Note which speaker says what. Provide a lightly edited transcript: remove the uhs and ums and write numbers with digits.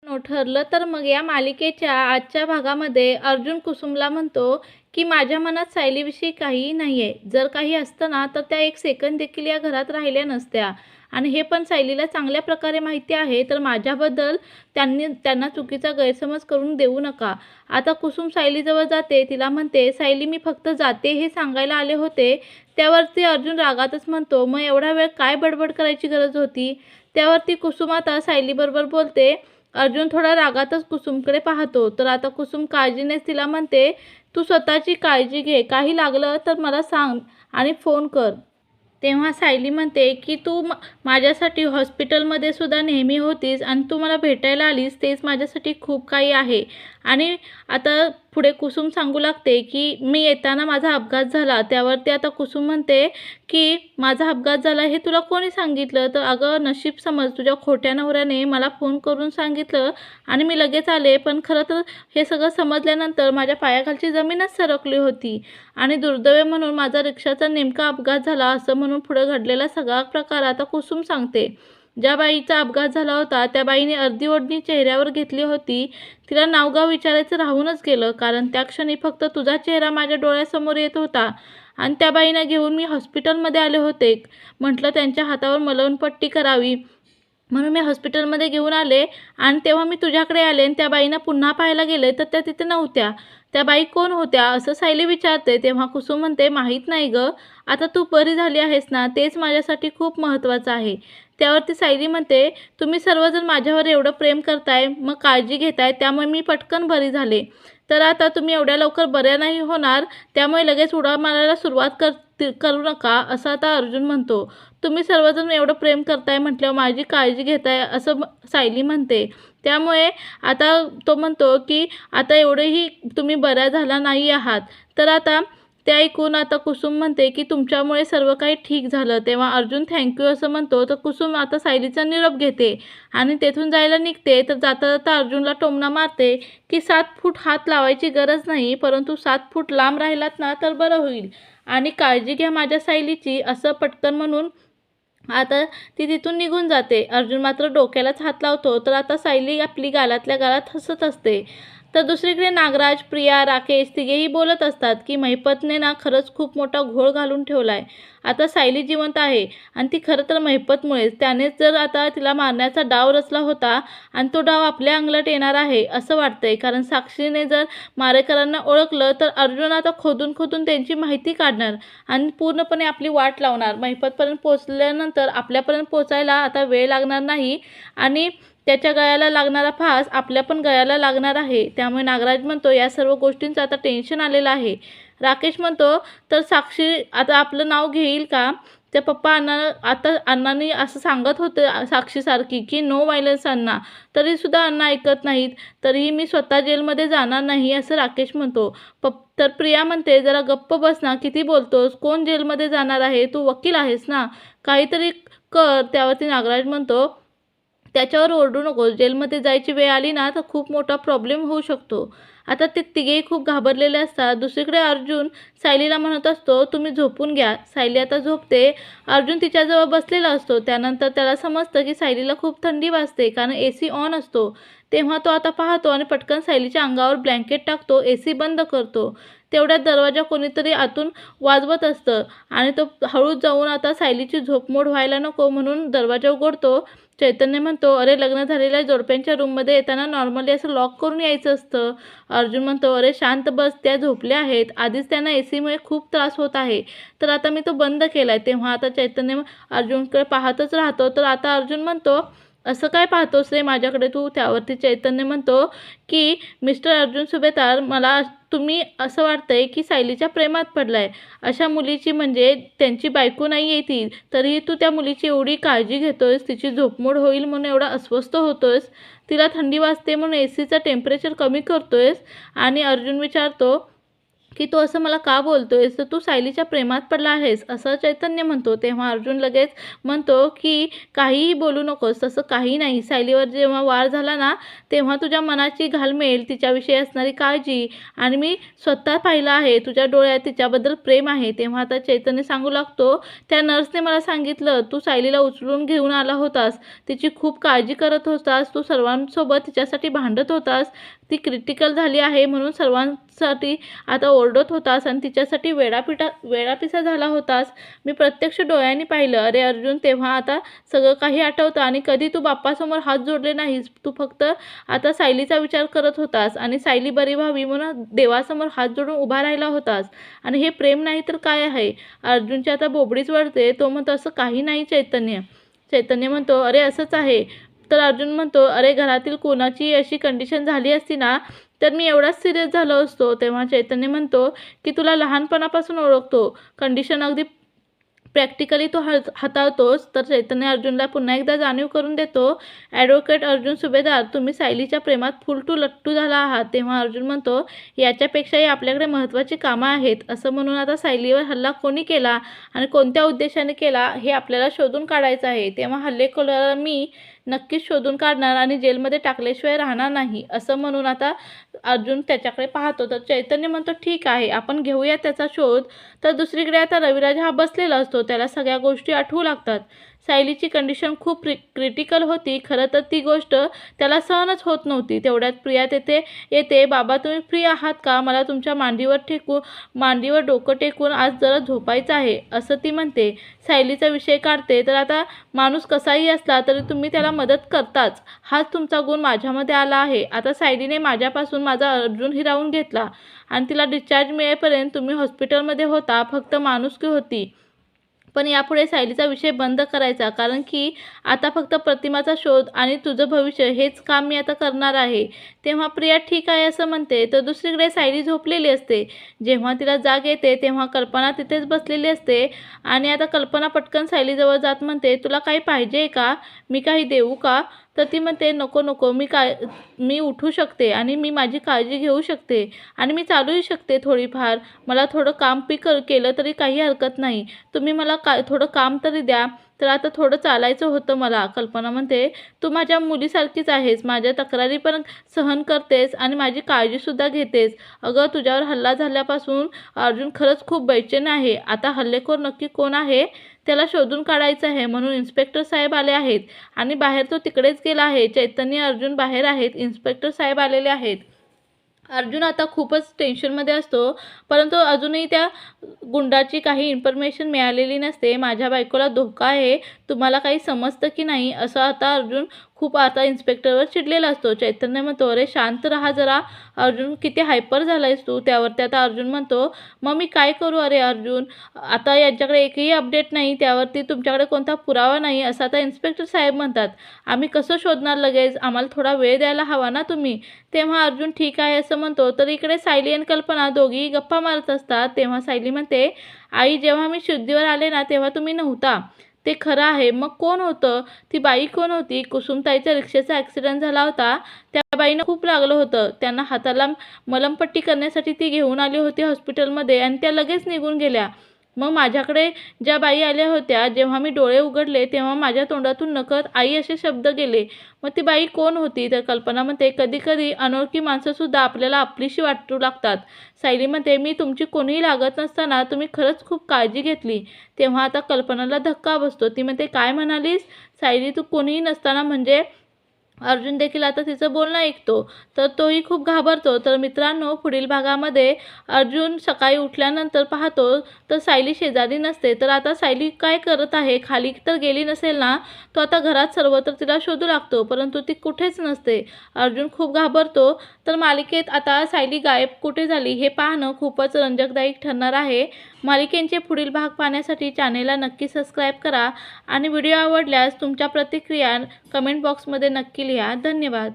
Speaker 1: ठरलं तर मग या मालिकेच्या आजच्या भागामध्ये अर्जुन कुसुमला म्हणतो, की माझ्या मनात सायलीविषयी काहीही नाहीये. जर काही असतं ना, तर त्या एक सेकंद देखील या घरात राहिल्या नसत्या. आणि हे पण सायलीला चांगल्या प्रकारे माहिती आहे. तर माझ्याबद्दल त्यांना चुकीचा गैरसमज करून देऊ नका. आता कुसुम सायलीजवळ जाते. तिला म्हणते, सायली मी फक्त जाते हे सांगायला आले होते. त्यावरती अर्जुन रागातच म्हणतो, मग एवढा वेळ काय बडबड करायची गरज होती? त्यावरती कुसुम आता सायलीबरोबर बोलते. अर्जुन थोडा रागातच कुसुमकडे पाहतो. तर आता कुसुम काळजीनेच तिला म्हणते, "तू स्वतःची काळजी घे. काही लागलं तर मला सांग आणि फोन कर." तेव्हा सायली म्हणते, की "तू माझ्यासाठी हॉस्पिटलमध्ये सुद्धा नेहमी होतीस आणि तू मला भेटायला आलीस तेच माझ्यासाठी खूप काही आहे." आणि आता पुढे कुसुम सांगू लागते, की "मी येताना माझा अपघात झाला." त्यावरती आता कुसुम म्हणते, की "माझा अपघात झाला हे तुला कोणी सांगितलं?" तर "अगं नशीब समज तुझ्या खोट्या नवऱ्याने मला फोन करून सांगितलं आणि मी लगेच आले. पण खरं तर हे सगळं समजल्यानंतर माझ्या पायाखालची जमीनच सरकली होती आणि दुर्दैव म्हणून माझा रिक्षाचा नेमका अपघात झाला." असं म्हणून पुढे घडलेला सगळा प्रकार आता कुसुम सांगते. ज्या बाईचा अपघात झाला होता त्या बाईने अर्धी ओढणी चेहऱ्यावर घेतली होती. तिला नावगाव विचारायचं राहूनच गेलं, कारण त्या क्षणी फक्त तुझा चेहरा माझ्या डोळ्यासमोर येत होता आणि त्या बाईंना घेऊन मी हॉस्पिटलमध्ये आले होते. म्हटलं त्यांच्या हातावर मलमपट्टी करावी म्हणून मी हॉस्पिटलमध्ये घेऊन आले आणि तेव्हा मी तुझ्याकडे आले आणि त्या बाईंना पुन्हा पाहायला गेले तर त्या तिथे नव्हत्या. त्या बाई कोण होत्या असं सायली विचारते. तेव्हा कुसुम म्हणते, माहीत नाही गं. आता तू बरी झाली आहेस ना, तेच माझ्यासाठी खूप महत्त्वाचं आहे. त्यावरती सायली म्हणते, तुम्ही सर्वजण माझ्यावर एवढं प्रेम करताय, मग काळजी घेताय, त्यामुळे मी पटकन बरी झाले. तर आता तुम्ही एवढ्या लवकर बऱ्या नाही होणार, त्यामुळे लगेच उड्या मारायला सुरुवात करू नका, असं आता अर्जुन म्हणतो. तुम्ही सर्वजण एवढं प्रेम करताय म्हटल्यावर माझी काळजी घेताय असं सायली म्हणते. त्यामुळे आता तो म्हणतो, की आता एवढेही तुम्ही बऱ्या झाला नाही आहात. तर आता ते ऐकून आता कुसुम म्हणते, की तुमच्यामुळे सर्व काही ठीक झालं. तेव्हा अर्जुन थँक असं म्हणतो. तर कुसुम आता सायलीचा निरोप घेते आणि तेथून जायला निघते. तर जाता-जाता अर्जुनला टोमणा मारते, की 7 फूट हात लावायची गरज नाही, परंतु 7 फूट लांब राहिलात ना तर बरं होईल आणि काळजी घ्या माझ्या सायलीची, असं पटकन म्हणून आता ती तिथून निघून जाते. अर्जुन मात्र डोक्यालाच हात लावतो. तर आता सायली आपली गालातल्या गालात हसत असते. तर दुसरीकडे नागराज, प्रिया, राकेश तिघेही बोलत असतात, की महिपतने ना खरंच खूप मोठा घोळ घालून ठेवलाय. आता सायली जिवंत आहे आणि ती खरं तर महिपतमुळेच. त्यानेच जर आता तिला मारण्याचा डाव रचला होता आणि तो डाव आपल्या अंगलट येणार आहे असं वाटतंय. कारण साक्षीने जर मारेकरांना ओळखलं तर अर्जुन आता खोदून खोदून त्यांची माहिती काढणार आणि पूर्णपणे आपली वाट लावणार. महिपतपर्यंत पोहोचल्यानंतर आपल्यापर्यंत पोहोचायला आता वेळ लागणार नाही आणि त्याच्या गळ्याला लागणारा फास आपल्या पण गळ्याला लागणार आहे. त्यामुळे नागराज म्हणतो, या सर्व गोष्टींचं आता टेन्शन आलेलं आहे. राकेश म्हणतो, तर साक्षी आता आपलं नाव घेईल का? त्या पप्पा आता अण्णांनी असं सांगत होते साक्षीसारखी, की नो व्हायलन्स अण्णा. तरीसुद्धा अण्णा ऐकत नाहीत. तरीही मी स्वतः जेलमध्ये जाणार नाही असं राकेश म्हणतो. तर प्रिया म्हणते, जरा गप्प बस ना, किती बोलतोस? कोण जेलमध्ये जाणार आहे? तू वकील आहेस ना, काहीतरी कर. त्यावरती नागराज म्हणतो, त्याच्यावर ओरडू नकोस. जेलमध्ये जायची वेळ आली ना तर खूप मोठा प्रॉब्लेम होऊ शकतो. आता ते तिघेही खूप घाबरलेले असतात. दुसरीकडे अर्जुन सायलीला म्हणत असतो, तुम्ही झोपून घ्या. सायली आता झोपते. अर्जुन तिच्याजवळ बसलेला असतो. त्यानंतर त्याला समजतं, की सायलीला खूप थंडी वाजते कारण AC ऑन असतो. तेव्हा तो आता पाहतो आणि पटकन सायलीच्या अंगावर ब्लँकेट टाकतो. AC बंद करतो. तेवढ्यात दरवाजा कोणीतरी आतून वाजवत असतं आणि तो हळूच जाऊन आता सायलीची झोपमोड व्हायला नको म्हणून दरवाजा उघडतो. चैतन्य म्हणतो, अरे लग्न झालेल्या जोडप्यांच्या रूममध्ये येताना नॉर्मली असं लॉक करून यायचं असतं. अर्जुन म्हणतो, अरे शांत बस, त्या झोपल्या आहेत. आधीच त्यांना ACमुळे खूप त्रास होत आहे. तर आता मी तो बंद केला आहे. तेव्हा आता चैतन्य अर्जुनकडे पाहतच राहतो. तर आता अर्जुन म्हणतो, असं काय पाहतोस रे माझ्याकडे तू? त्यावरती चैतन्य म्हणतो, की मिस्टर अर्जुन सुभेदार, मला तुम्ही असं वाटतंय की सायलीच्या प्रेमात पडलाय. अशा मुलीची म्हणजे त्यांची बायको नाही आहे ती, तरीही तू त्या मुलीची एवढी काळजी घेतोयस, तिची झोपमोड होईल म्हणून एवढा अस्वस्थ होतोयस, तिला थंडी वाजते म्हणून ACचं टेम्परेचर कमी करतोयस. आणि अर्जुन विचारतो, की "तू असं मला का बोलतोयस? तर तू सायलीच्या प्रेमात पडला आहेस." असं चैतन्य म्हणतो. तेव्हा अर्जुन लगेच म्हणतो, की "काहीही बोलू नकोस, तसं काही नाही. सायलीवर जेव्हा वार झाला ना, तेव्हा तुझ्या मनाची घालमेल, तिच्याविषयी असणारी काळजी आणि मी स्वतः पाहिलं आहे. तुझ्या डोळ्यात तिच्याबद्दल प्रेम आहे." तेव्हा आता चैतन्य सांगू लागतो, "त्या नर्सने मला सांगितलं, तू सायलीला उचलून घेऊन आला होतास. तिची खूप काळजी करत होतास. तू सर्वांसोबत तिच्यासाठी भांडत होतास. ती क्रिटिकल झाली आहे म्हणून सर्वांसाठी आता ओरडत होतास आणि तिच्यासाठी वेडापिसा झाला होतास. मी प्रत्यक्ष डोळ्यांनी पाहिलं." अरे अर्जुन, तेव्हा आता सगळं काही आठवतं आणि कधी तू बाप्पासमोर हात जोडले नाहीस. तू फक्त आता सायलीचा विचार करत होतास आणि सायली बरी व्हावी म्हणून देवासमोर हात जोडून उभा राहिला होतास. आणि हे प्रेम नाही तर काय आहे? अर्जुनची आता बोबडीच वळते. तो म्हणतो, "असं काही नाही चैतन्य." चैतन्य म्हणतो, "अरे असंच आहे." तर अर्जुन म्हणतो, "अरे घरातील कोणाची अशी कंडिशन झाली असती ना, तर मी एवढाच सीरियस झालो असतो." तेव्हा चैतन्य म्हणतो, की "तुला लहानपणापासून ओळखतो. कंडिशन अगदी प्रॅक्टिकली तो हाताळतोस." तर चैतन्य अर्जुनला पुन्हा एकदा जाणीव करून देतो, "ॲडव्होकेट अर्जुन सुभेदार, तुम्ही सायलीच्या प्रेमात फुल टू लट्टू झाला आहात." तेव्हा अर्जुन म्हणतो, "याच्यापेक्षाही आपल्याकडे महत्त्वाची कामं आहेत." असं म्हणून आता सायलीवर हल्ला कोणी केला आणि कोणत्या उद्देशाने केला हे आपल्याला शोधून काढायचं आहे. तेव्हा हल्लेखोराला मी नक्कीच शोधून काढणार आणि जेलमध्ये टाकल्याशिवाय राहणार नाही. असं म्हणून आता अर्जुन त्याच्याकडे पाहतो. तर चैतन्य म्हणतो, "ठीक आहे, आपण घेऊया त्याचा शोध." तर दुसरीकडे आता रविराज हा बसलेला असतो. त्याला सगळ्या गोष्टी आठवू लागतात. सायलीची कंडिशन खूप क्रिटिकल होती. खरं तर ती गोष्ट त्याला सहनच होत नव्हती. तेवढ्यात प्रिया येते. "बाबा, तुम्ही फ्री आहात का? मला तुमच्या मांडीवर डोकं टेकून आज जरा झोपायचं आहे." असं ती म्हणते. सायलीचा विषय काढते. तर आता माणूस कसाही असला तरी तुम्ही त्याला मदत करताच. हाच तुमचा गुण माझ्यामध्ये आला आहे. आता सायलीने माझ्यापासून माझा अर्जुन हिरावून घेतला आणि तिला डिस्चार्ज मिळेपर्यंत तुम्ही हॉस्पिटलमध्ये होता. फक्त माणुसकी होती. पण यापुढे सायलीचा विषय बंद करायचा, कारण की आता फक्त प्रतिमाचा शोध आणि तुझं भविष्य हेच काम मी आता करणार आहे." तेव्हा प्रिया ठीक आहे असं म्हणते. तर दुसरीकडे सायली झोपलेली असते. जेव्हा तिला जाग येते तेव्हा कल्पना तिथेच बसलेली असते आणि आता कल्पना पटकन सायलीजवळ जात म्हणते, "तुला काही पाहिजे का? मी काही देऊ का?" तर ती म्हणते, "नको नको, मी उठू शकते आणि मी माझी काळजी घेऊ शकते आणि मी चालूही शकते थोडीफार. मला थोडं काम केलं तरी काही हरकत नाही. तुम्ही मला थोडं काम तरी द्या." तर आता थोडं चालायचं होतं मला. कल्पना म्हणते, "तू माझ्या मुलीसारखीच आहेस. माझ्या तक्रारी पण सहन करतेस आणि माझी काळजीसुद्धा घेतेस. अगं, तुझ्यावर हल्ला झाल्यापासून अर्जुन खरंच खूप बेचैन आहे. आता हल्लेखोर नक्की कोण आहे त्याला शोधून काढायचं आहे. म्हणून इन्स्पेक्टर साहेब आले आहेत आणि बाहेर तो तिकडेच गेला आहे. चैतन्य, अर्जुन बाहेर आहेत. इन्स्पेक्टर साहेब आलेले आहेत." अर्जुन आता खूपच टेन्शनमध्ये असतो, परंतु अजूनही त्या गुंडाची काही इन्फॉर्मेशन मिळालेली नसते. "माझ्या बायकोला धोका आहे, तुम्हाला काही समजतं की नाही?" असं आता अर्जुन खूप आता इन्स्पेक्टरवर चिडलेला असतो. चैतन्य म्हणतो, "अरे शांत राहा जरा. अर्जुन, किती हायपर झालायस तू." त्यावरती आता अर्जुन म्हणतो, "मग मी काय करू अरे अर्जुन? आता यांच्याकडे एकही अपडेट नाही, त्यावरती तुमच्याकडे कोणता पुरावा नाही." असं आता इन्स्पेक्टर साहेब म्हणतात. "आम्ही कसं शोधणार लगेच? आम्हाला थोडा वेळ द्यायला हवा ना तुम्ही." तेव्हा अर्जुन ठीक आहे असं म्हणतो. तर इकडे सायली आणि कल्पना दोघीही गप्पा मारत असतात. तेव्हा सायली म्हणते, "आई, जेव्हा मी शुद्धीवर आले ना तेव्हा तुम्ही नव्हता. ते खरं आहे. मग कोण होतं? ती बाई कोण होती?" "कुसुमताईच्या रिक्षेचा ॲक्सिडेंट झाला होता. त्या बाईंना खूप लागलं होतं. त्यांना हाताला मलमपट्टी करण्यासाठी ती घेऊन आली होती हॉस्पिटलमध्ये आणि त्या लगेच निघून गेल्या. मग माझ्याकडे ज्या बाई आल्या होत्या, जेव्हा मी डोळे उघडले तेव्हा माझ्या तोंडातून नकळत 'आई' असे शब्द गेले." "मग ती बाई कोण होती?" तर कल्पना म्हणते, "कधी-कधी अनोळखी माणसंसुद्धा आपल्याला आपलीशी वाटू लागतात." सायली म्हणते, "मी तुमची कोणीही लागत नसताना तुम्ही खरंच खूप काळजी घेतली." तेव्हा आता कल्पनाला धक्का बसतो. ती म्हणते, "काय म्हणालीस? सायली, तू कोणीही नसताना म्हणजे?" अर्जुन देखील आता तिचं बोलणं ऐकतो. तर तोही खूप घाबरतो. तर मित्रांनो, पुढील भागामध्ये अर्जुन सकाळी उठल्यानंतर पाहतो तर सायली शेजारी नसते. तर आता सायली काय करत आहे? खाली तर गेली नसेल ना? तो आता घरात सर्वत्र तिला शोधू लागतो, परंतु ती कुठेच नसते. अर्जुन खूप घाबरतो. तर मालिकेत आता सायली गायब कुठे झाली हे पाहणं खूपच रंजकदायक ठरणार आहे. मालिकेचे पुढील भाग पाहण्यासाठी चॅनेलला नक्की सबस्क्राईब करा आणि व्हिडिओ आवडल्यास तुमच्या प्रतिक्रिया कमेंट बॉक्समध्ये नक्की लिहा. धन्यवाद.